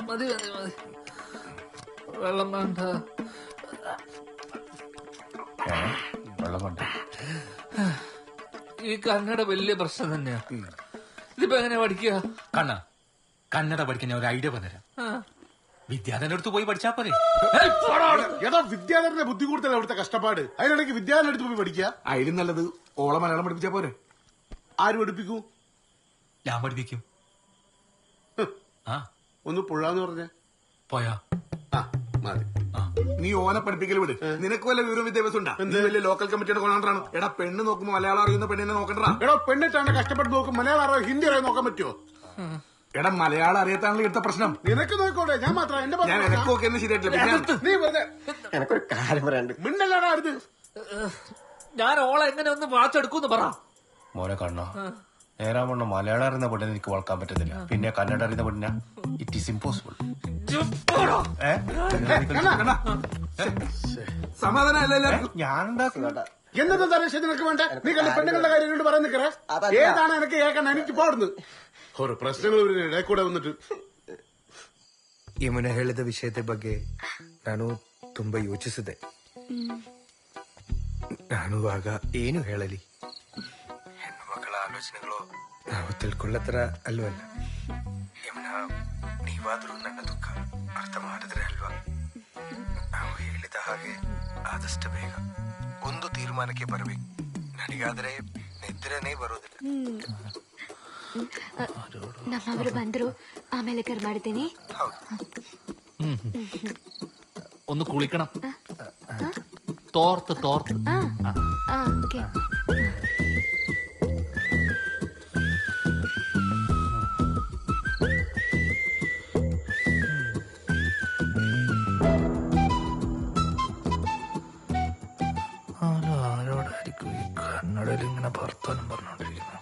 മതി മതി മതി, വെള്ളം വേണ്ട. വെള്ളം വേണ്ട. ഈ കന്നഡ വലിയ പ്രശ്നം തന്നെയാ. ഇതിപ്പോ എങ്ങനെയാ പഠിക്കുക? കന്നഡ പഠിക്കാൻ ഞാൻ ഒരു ഐഡിയ പറഞ്ഞുതരാം. വിദ്യാധരന്റെ അടുത്ത് പോയി പഠിച്ചാ പോരെ? ഏതാ വിദ്യാധരന്റെ ബുദ്ധി കൂടുതൽ അവിടുത്തെ കഷ്ടപ്പാട്. അതിനിടയ്ക്ക് വിദ്യാധരന്റെ അടുത്ത് പോയി പഠിക്കുക. അതിലും നല്ലത് ഓളെ മലയാളം പഠിപ്പിച്ചാ പോരെ? ആര് പഠിപ്പിക്കൂ? ഞാൻ പഠിപ്പിക്കും. ഒന്ന് പുഴാന്ന് പറഞ്ഞ പോയാ മതി. നീ ഓനെ പഠിപ്പിക്കൽ വിട്. നിനക്ക് വല്ല വിവരം വിദ്യാഭ്യാസം ഉണ്ടാ? നീ വലിയ ലോക്കൽ കമ്മിറ്റിയുടെ കൊണ്ടാണ്. എടാ പെണ്ണ് നോക്കുമ്പോ മലയാളം അറിയുന്ന പെണ്ണിനെ നോക്കണ്ടാ. എടാ പെണ്ണിട്ടാണ് കഷ്ടപ്പെട്ട് നോക്കും. മലയാളം അറിയാം, ഹിന്ദി അറിയാൻ നോക്കാൻ പറ്റുമോ? എടാ മലയാളം അറിയാത്താണല്ലോ എടുത്ത പ്രശ്നം. നിനക്ക് നോക്കോട്ടെ, ഞാൻ മാത്രം എന്റെ ഞാൻ എനക്ക് നോക്കിയെന്ന് ശരിയായിട്ടില്ല. നീ വെറുതെ എനക്കൊരു കാര്യം പറയാണ്ട്. മിണ്ടല്ലാണ് അടുത്ത്. ഞാൻ ഓളെ എങ്ങനെ ഒന്ന് വാച്ചെടുക്കൂന്ന് പറ. മോനെ കണ്ണോ, നേരാവണ്ണം മലയാളം അറിയുന്ന പെണ്ണിനെ എനിക്ക് വളക്കാൻ പറ്റത്തില്ല. പിന്നെ കന്നഡ അറിയുന്ന പെണ്ണിന ഇറ്റ് ഈസ് ഇമ്പോസിബിൾ. സമാധാനം അല്ലല്ലോ. ഞാൻ എന്നത്തെ തരേശം നിനക്ക് വേണ്ട? നീ കണ്ട പെണ്ണുങ്ങളുടെ കാര്യം പറയാൻ നിൽക്കറ. ഏതാണ് എനിക്ക് കേൾക്കണ്ട? എനിക്ക് പോടുന്നു ഓരോ ಪ್ರಶ್ನೆಗಳು ಇಡೇ ಕೂಡ ಬಂದಿಟ್ಟು. ಯಮುನಾ ಹೇಳಿದ ವಿಷಯದ ಬಗ್ಗೆ ನಾನು ತುಂಬಾ ಯೋಚಿಸಿದೆ. ನಾನು ಆಗ ಏನು ಹೇಳಲಿ? ಹೆಣ್ಣು ಮಕ್ಕಳ ಆಲೋಚನೆಗಳು ನಾವು ತಿಳ್ಕೊಳ್ಳತ್ರ ಅಲ್ವಲ್ಲ. ಯಮುನಾ, ನೀವಾದ್ರೂ ನನ್ನ ದುಃಖ ಅರ್ಥ ಮಾಡಿದ್ರೆ ಅಲ್ವಾ? ನಾವು ಹೇಳಿದ ಹಾಗೆ ಆದಷ್ಟು ಬೇಗ ಒಂದು ತೀರ್ಮಾನಕ್ಕೆ ಬರಬೇಕು. ನನಗಾದ್ರೆ ನಿದ್ರೆನೇ ಬರೋದಿಲ್ಲ. ನಮ್ಮವರು ಬಂದ್ರು, ಆಮೇಲೆ ಕರ್ ಮಾಡ್ತೀನಿ. ഒന്ന് കുളിക്കണം. തോർത്ത് തോർത്ത്. ഓക്കെ. ആരോടായിരിക്കും ഈ കന്നഡയിൽ ഇങ്ങനെ വർത്താനം പറഞ്ഞോണ്ടിരിക്കുന്നത്?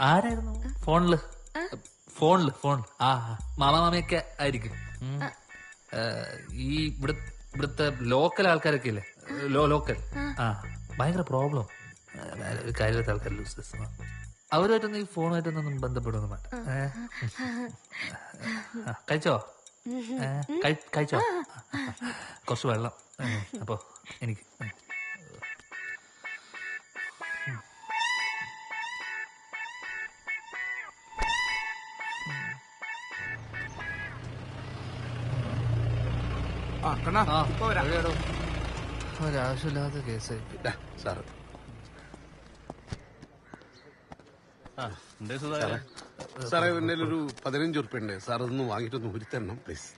ആരായിരുന്നു ഫോണില്? മാമയൊക്കെ ആയിരിക്കും. ഈ ഇവിടുത്തെ ലോക്കൽ ആൾക്കാരൊക്കെ ഇല്ലേ, ലോക്കൽ ഭയങ്കര പ്രോബ്ലം. കാര്യത്തെ ആൾക്കാർ അവരുമായിട്ടൊന്നും ഈ ഫോണുമായിട്ടൊന്നും ബന്ധപ്പെടുന്നു വേണ്ട. കഴിച്ചോ? കഴിച്ചോ? കുറച്ച് വെള്ളം. അപ്പൊ എനിക്ക് ഒരാവശ്യമില്ലാത്ത കേസായി സാറ്. സാറേ എന്റെ ഒരു 15 ഉറുപ്പ്യ ഉണ്ട് സാർ. അതൊന്ന് വാങ്ങിയിട്ടൊന്ന് ഉരുത്തരണം പ്ലീസ്.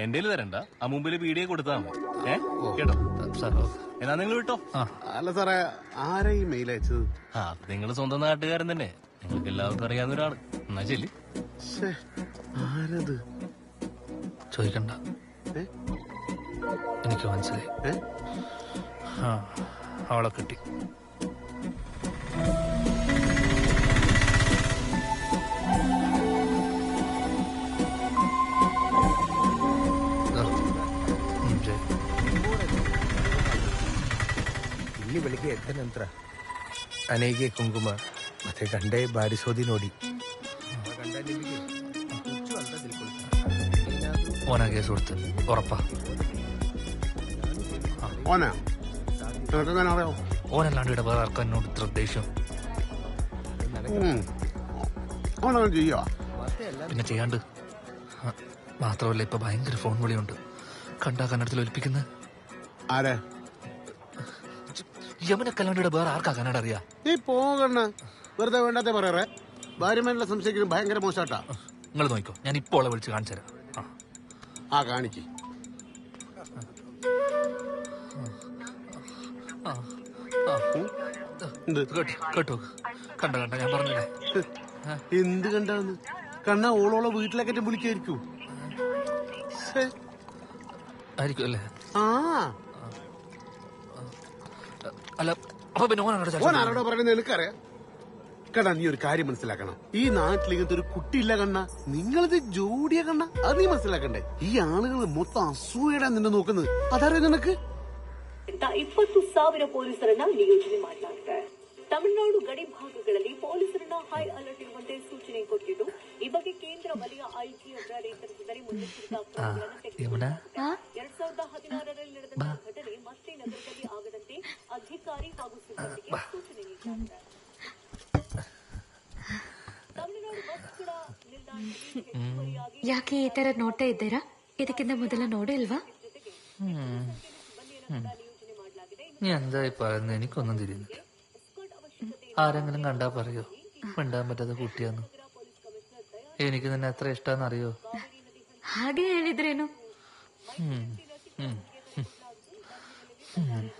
എന്റെ തരണ്ട, ആ മുമ്പിൽ പീഡിയെ കൊടുത്താ മതി. കേട്ടോ എന്നാ നിങ്ങൾ വിട്ടോ. അല്ല സാറേ, ആരാ ഈ മെയിൽ അയച്ചത്? നിങ്ങൾ സ്വന്തം നാട്ടുകാരൻ തന്നെ, നിങ്ങൾക്ക് എല്ലാവർക്കും അറിയാവുന്ന ഒരാള്. എന്നാ ശരി. ആരത്? ചോദിക്കണ്ട, എനിക്ക് മനസ്സിലായി. അവളെ കിട്ടി. ಇಲ್ಲಿ ಬೆಳಿಗ್ಗೆ ಎದ್ದ ನಂತರ ಅನೆಗೆ ಕುಂಕುಮ ಮತ್ತೆ ಗಂಡೆ ಬಾರಿಸೋದಿ ನೋಡಿ ഓനാ കേസ് കൊടുത്ത് ഉറപ്പാ. ഓനല്ലാണ്ട് ഇവിടെ വേറെ ആർക്കും എന്നോട് ഇത്ര ദേഷ്യം. പിന്നെ ചെയ്യാണ്ട് മാത്രമല്ല, ഇപ്പൊ ഭയങ്കര ഫോൺ വിളിയുണ്ട്. കണ്ടാ കന്നഡത്തിൽ ഒലിപ്പിക്കുന്നത്. ആരെ? യമുനക്കല്ലാണ്ട് ഇവിടെ വേറെ ആർക്കാ കന്നഡ അറിയാ? നീ പോകണ്ണ, വെറുതെ വേണ്ടാത്ത പറയാറേ. ഭാര്യമാരുടെ സംശയിക്കുന്നത് ഭയങ്കര മോശാട്ടാ. നിങ്ങൾ നോക്കിക്കോ, ഞാൻ ഇപ്പോൾ അവളെ വിളിച്ച് കാണിച്ചു തരാം. കാണിക്ക്. കേട്ടോ, കണ്ട ഞാൻ പറഞ്ഞില്ലേ. എന്ത് കണ്ടാന്ന്? കണ്ണ ഓളോളെ വീട്ടിലേക്കറ്റം വിളിക്കായിരിക്കും. ആയിരിക്കും അല്ലേ? അല്ല, അപ്പൊ പിന്നെ ഓനാരോടോ പറയുന്നത് എനിക്കറിയാം. കണ്ണാ നീ ഒരു കാര്യം മനസ്സിലാക്കണം. ഈ നാട്ടിൽ ഇങ്ങനത്തെ ഒരു കുട്ടിയില്ല കണ്ണ. നിങ്ങളിത് ജോഡിയ കണ്ണ. അത് നീ മനസ്സിലാക്കണ്ടേ? ഈ ആളുകൾ മൊത്തം അസൂയടാ നിന്നെ നോക്കുന്നത്. അതറിയാം നിനക്ക്? 20,000 ಪೊಲೀಸರನ್ನ ನಿಯೋಜನೆ ಮಾಡಲಾಗಿದೆ. ತಮಿಳುನಾಡು ಗಡಿ ಭಾಗಗಳಲ್ಲಿ ಪೊಲೀಸರನ್ನ ಹೈ ಅಲರ್ಟ್ ಇರುವಂತೆ ಸೂಚನೆ ಕೊಟ್ಟಿದ್ದು, ಈ ಬಗ್ಗೆ ಕೇಂದ್ರ ವಲಯ ಐಜಿ ಅವರ ನೇತೃತ್ವದಲ್ಲಿ ಮುನ್ನೆಚ್ಚರಿಕಾ ಕ್ರಮಗಳನ್ನು ತೆಗೆದುಕೊಳ್ಳಲಾಗಿದೆ. 2016ರಲ್ಲಿ ನಡೆದ ಘಟನೆ ಮತ್ತೆ ನಗರದಲ್ಲಿ ಆಗದಂತೆ ಅಧಿಕಾರಿ ಹಾಗೂ ಸಿಬ್ಬಂದಿಗೆ ಸೂಚನೆ ನೀಡಲಾಗಿದೆ. ತಮಿಳುನಾಡು ಬಸ್ಗಳ ನಿಲ್ದಾಣದಲ್ಲಿ ಹೆಚ್ಚುವರಿಯಾಗಿ ಯಾಕೆ ಈ ತರ ನೋಡ್ತಾ ಇದ್ದೀರಾ? ಇದಕ್ಕಿಂತ ಮೊದಲ ನೋಡಿಲ್ವಾ? നീ എന്തായി പറയുന്നത്? എനിക്കൊന്നും തിരിയുന്നില്ല. ആരെങ്കിലും കണ്ടാ പറയോ മിണ്ടാൻ പറ്റാത്ത കുട്ടിയാന്ന്? എനിക്ക് നിന്നെ എത്ര ഇഷ്ടാന്ന് അറിയോ? ಹಾಗೆ ಹೇಳಿದ್ರೇನು?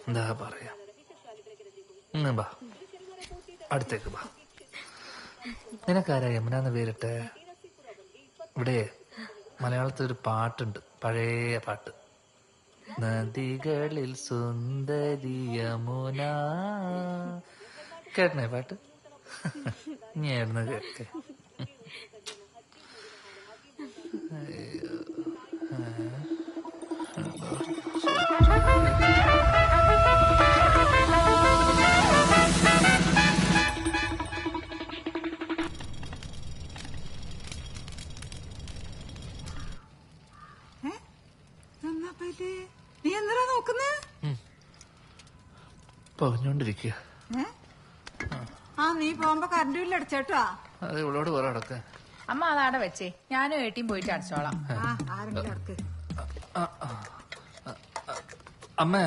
എന്താ പറയാ, ബാ അടുത്തേക്ക് ബാ. നിനക്കാരാ യമുനാന്ന് പേരിട്ടെ? ഇവിടെ മലയാളത്തിൽ ഒരു പാട്ടുണ്ട്, പഴയ പാട്ട്. നദികളിൽ സുന്ദരി യമുന. കേട്ടണേ പാട്ട്? ഞായിരുന്നു കേട്ടെ. നീ എന്തിനാ നോക്കുന്നേ? പറഞ്ഞോണ്ടിരിക്കുക. നീ പോകുമ്പോ കറണ്ട് ബില്ല് അടച്ചേട്ടാ. അത് ഇവളോട് പറ അടക്കാൻ. അമ്മ അതാടെ വെച്ചേ, ഞാനും ഏട്ടിയും പോയിട്ട് അടച്ചോളാം. ആരെങ്കിലും അടക്ക്. അമ്മേ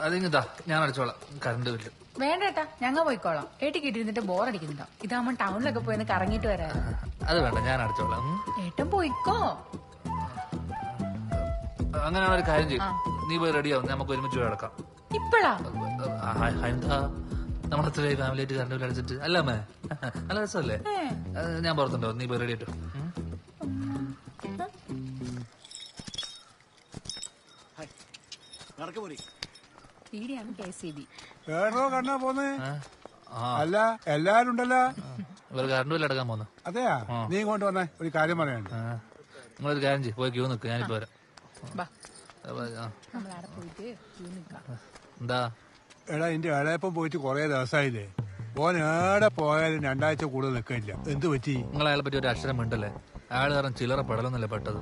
അതിങ്ങതാ, ഞാൻ അടച്ചോളാം കറണ്ട് ബില്ല്. വേണ്ടേട്ടാ, ഞങ്ങൾ പോയിക്കോളാം. ഏട്ടിക്ക് ഇട്ടിരുന്നിട്ട് ബോറടിക്കുന്നുണ്ടോ? ഇതാവുമ്പോ ടൗണിലൊക്കെ പോയി കറങ്ങിട്ട് വരാം. അത് വേണ്ട, ഞാൻ അടച്ചോളാം. ഏട്ടൻ പോയിക്കോ. അങ്ങനെ ഒരു കാര്യം ചെയ്യും, നീ പോയി റെഡിയാവും, നമുക്ക് ഒരുമിച്ച് പോയി അടക്കാം. ഇപ്പഴാ? എന്താ നമ്മളത്ര ഫാമിലി ആയിട്ട് കറണ്ട് ബില്ല് അടച്ചിട്ട് അല്ല അമ്മേ? നല്ല രസമല്ലേ? ഞാൻ പുറത്തുണ്ടോ, നീ പോയി റെഡി ആയിട്ടോ. വേറോ കണ്ണാ പോന്നേ? അല്ല എല്ലാരും ഉണ്ടല്ലോ. ഇവർ കറണ്ട് ബില്ല് അടക്കാൻ പോന്നു. അതെയാ? നീ ഇങ്ങോട്ട് വന്നേ, ഒരു കാര്യം പറയാനുണ്ട്. നിങ്ങളൊരു കാര്യം ചെയ്യും, പോയി ക്യൂ നിൽക്ക്, ഞാനിപ്പോ വരാം. എന്താ? എടാ എന്റെ ഇളയപ്പം പോയിട്ട് കൊറേ ദിവസമായില്ലേ. ഓൻ ഏടെ പോയാലും 2 ആഴ്ച കൂടുതൽ നിൽക്കില്ല. എന്ത് പറ്റി? നിങ്ങൾ അയാളെ പറ്റി ഒരു അക്ഷരം മിണ്ടല്ലേ? അയാൾ കാരണം ചില്ലറ പെടലൊന്നല്ലേ പെട്ടത്.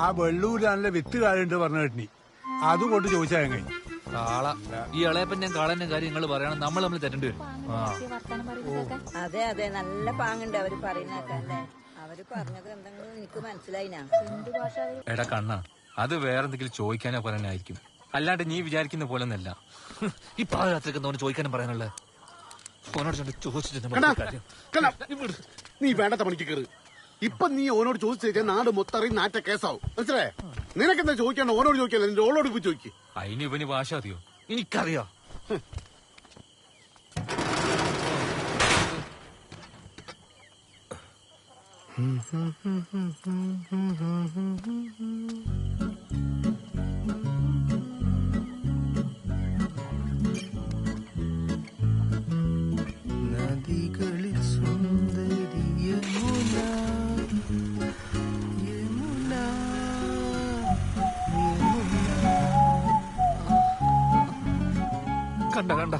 ആ വെള്ളൂരാണല്ലേ വിത്ത് കാലുണ്ട് പറഞ്ഞ കേട്ടിനി, അതുകൊണ്ട് ചോദിച്ചാ കഴിഞ്ഞു. കാള ഈ ഇളയപ്പൻ ഞാൻ കാളന്റെ കാര്യം നിങ്ങൾ പറയണം, നമ്മൾ തെറ്റേണ്ടി വരും. അതെ അതെ, നല്ല പാങ്ങുണ്ട് അവര് പറയുന്നേക്കല്ലേ. അവര് പറഞ്ഞത് എന്തെങ്കിലും എനിക്ക് മനസ്സിലായിനാ. എടാ കണ്ണ, അത് വേറെന്തെങ്കിലും ചോദിക്കാനോ പറയാനായിരിക്കും, അല്ലാണ്ട് നീ വിചാരിക്കുന്ന പോലെ ഒന്നല്ല. ഈ പാതിരാത്രിക്ക് എന്തോന്ന് ചോദിക്കാനും പറയാനുള്ള ചോദിച്ചിട്ട് നീ വേണ്ടത്ത പണിക്ക് കയറി. ഇപ്പൊ നീ ഓനോട് ചോദിച്ചു നാട് മൊത്തം അറിയും, നാറ്റ കേസാവും. മനസ്സിലായേ? നിനക്കെന്താ ചോദിക്കാണ്ട് ഓനോട് ചോദിക്കാല്ലോ, നിന്റെ ഓളോട് പോയി ചോദിക്കും. അതിന് ഇവന് ഭാഷ അറിയോ? എനിക്കറിയാം. നദികളിൽ സുന്ദരി യമുന, യമുന, കണ്ട കണ്ട,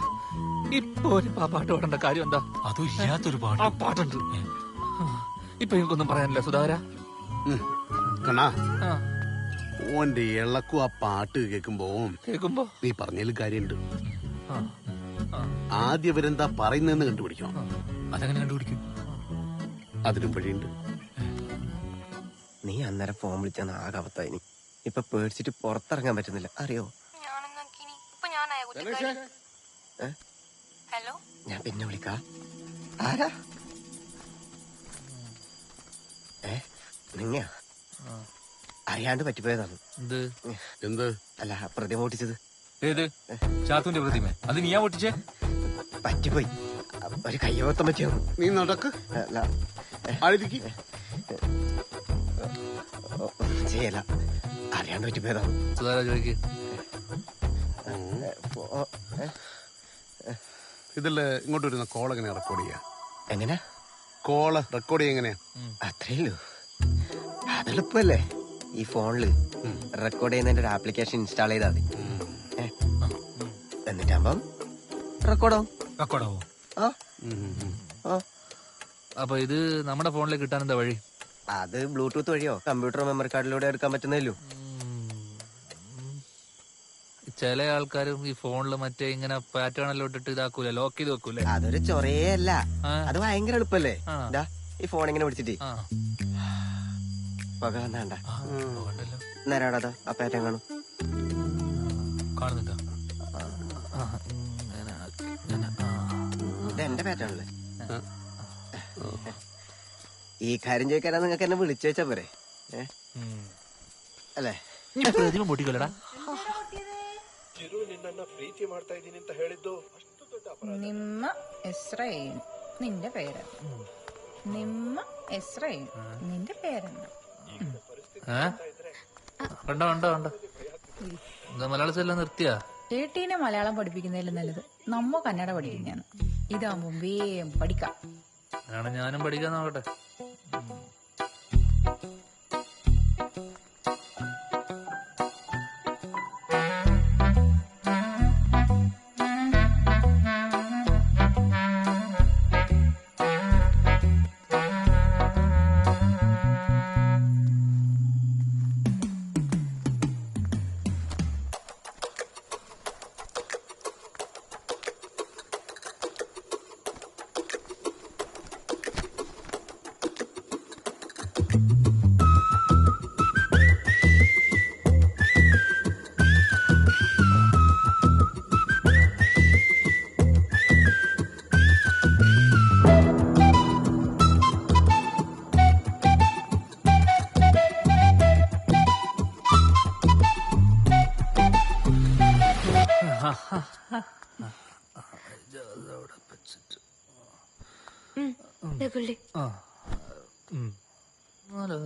ഇപ്പൊ ഒരു പാട്ട് പാടേണ്ട കാര്യം എന്താ? അതും ഇല്ലാത്തൊരു പാട്ട്. ആ പാട്ടുണ്ട്. ഇപ്പൊ എനിക്കൊന്നും പറയാനില്ല സുധാകര. കണ്ണാ, ഓന്റെ ഇളക്കും ആ പാട്ട് കേൾക്കുമ്പോ നീ പറഞ്ഞതിൽ കാര്യമുണ്ട്. ആദ്യം ഇവരെന്താ പറയുന്നതെന്ന് കണ്ടുപിടിക്കണം. അതെങ്ങനെ കണ്ടുപിടിക്കും? അതിനും വഴിയുണ്ട്. നീ അന്നേരം ഫോൺ വിളിച്ചാൽ ആകവത്തായി. ഇപ്പൊ പേടിച്ചിട്ട് പുറത്തിറങ്ങാൻ പറ്റുന്നില്ല, അറിയോ? ഞാൻ പിന്നെ വിളിക്കാ. ആരാ? നിങ്ങ അറിയാണ്ട് പറ്റിപ്പോയതാണ്. എന്ത്? അല്ല, പ്രതിമ പൊട്ടിച്ചത്. ഏത് ചാത്തുന്റെ പ്രതിമ? അത് നീയാ പൊട്ടിച്ചേ? പറ്റിപ്പോയി, ഒരു കയ്യവത്തം പറ്റിയോ. നീ നടക്ക്. ചെയ്യല, അറിയാണ്ട് പറ്റിപ്പോയതാണ്. സുധാകര ചോദിക്ക്. ഇതില് ഇങ്ങോട്ട് വരുന്ന കോൾ എങ്ങനെ റെക്കോർഡ് ചെയ്യാ? എങ്ങനെ കോള് റെക്കോർഡ് ചെയ്യാ എങ്ങനെയാ? അത്രയല്ലോ, അതെളുപ്പല്ലേ. ഈ ഫോണില് റെക്കോർഡ് ചെയ്യുന്നതിന്റെ ഒരു ആപ്ലിക്കേഷൻ ഇൻസ്റ്റാൾ ചെയ്താൽ മതി. എന്നിട്ടാകുമ്പം റെക്കോർഡാവും. അപ്പൊ ഇത് നമ്മുടെ ഫോണിലേക്ക് കിട്ടാൻ എന്താ വഴി? അത് ബ്ലൂടൂത്ത് വഴിയോ കമ്പ്യൂട്ടർ മെമ്മറി കാർഡിലൂടെ എടുക്കാൻ പറ്റുന്നല്ലോ. ചില ആൾക്കാരും ഈ ഫോണില് മറ്റേ ഇങ്ങനെ പാറ്റേൺ എല്ലാം ഇട്ടിട്ട് ഇതാക്കൂല, ലോക്ക് ചെയ്ത് വെക്കൂലേ? അതൊരു ചൊറയേ അല്ല, അത് ഭയങ്കര എളുപ്പല്ലേ. ഈ ഫോൺ ഇങ്ങനെ പിടിച്ചിട്ട് പക വന്നാണ്ട നേരാടാ ആ പാറ്റേൺ കാണും. കാണുന്നുണ്ടോ? ഇത് എന്റെ പാറ്റേണല്ലേ. ഈ കാര്യം ചോദിക്കാനാ നിങ്ങൾക്ക് എന്നെ വിളിച്ചു വെച്ചാ പോരെ അല്ലേ? പൊട്ടിക്കല്ലടാ. നിമ്മ എസ്രയേൽ നിന്റെ പേര്. നിമ്മ എസ്രയേൽ നിന്റെ പേരെന്താ? കണ്ടോ കണ്ടോ കണ്ടോ, എന്താ മലയാള എല്ലാം നിർത്തിയാ? ഏട്ടീനെ മലയാളം പഠിപ്പിക്കുന്നതിലും നല്ലത് നമ്മ കന്നഡ പഠിക്കുന്നതാണ്. ഇതാകുമ്പോ വേഗം പഠിക്കാം. ഞാനും പഠിക്കാൻ നോക്കട്ടെ.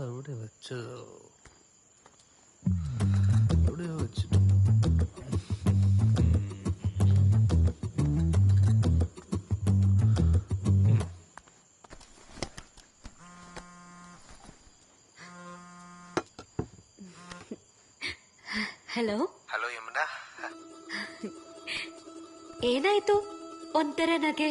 എവിടെ വെച്ചത്? എവിടെയോ വെച്ചിട്ട്. ಹಲೋ ಹಲೋ ಯಮುನಾ, ಏನಾಯ್ತು? ಒಂಥರ ನಗೆ.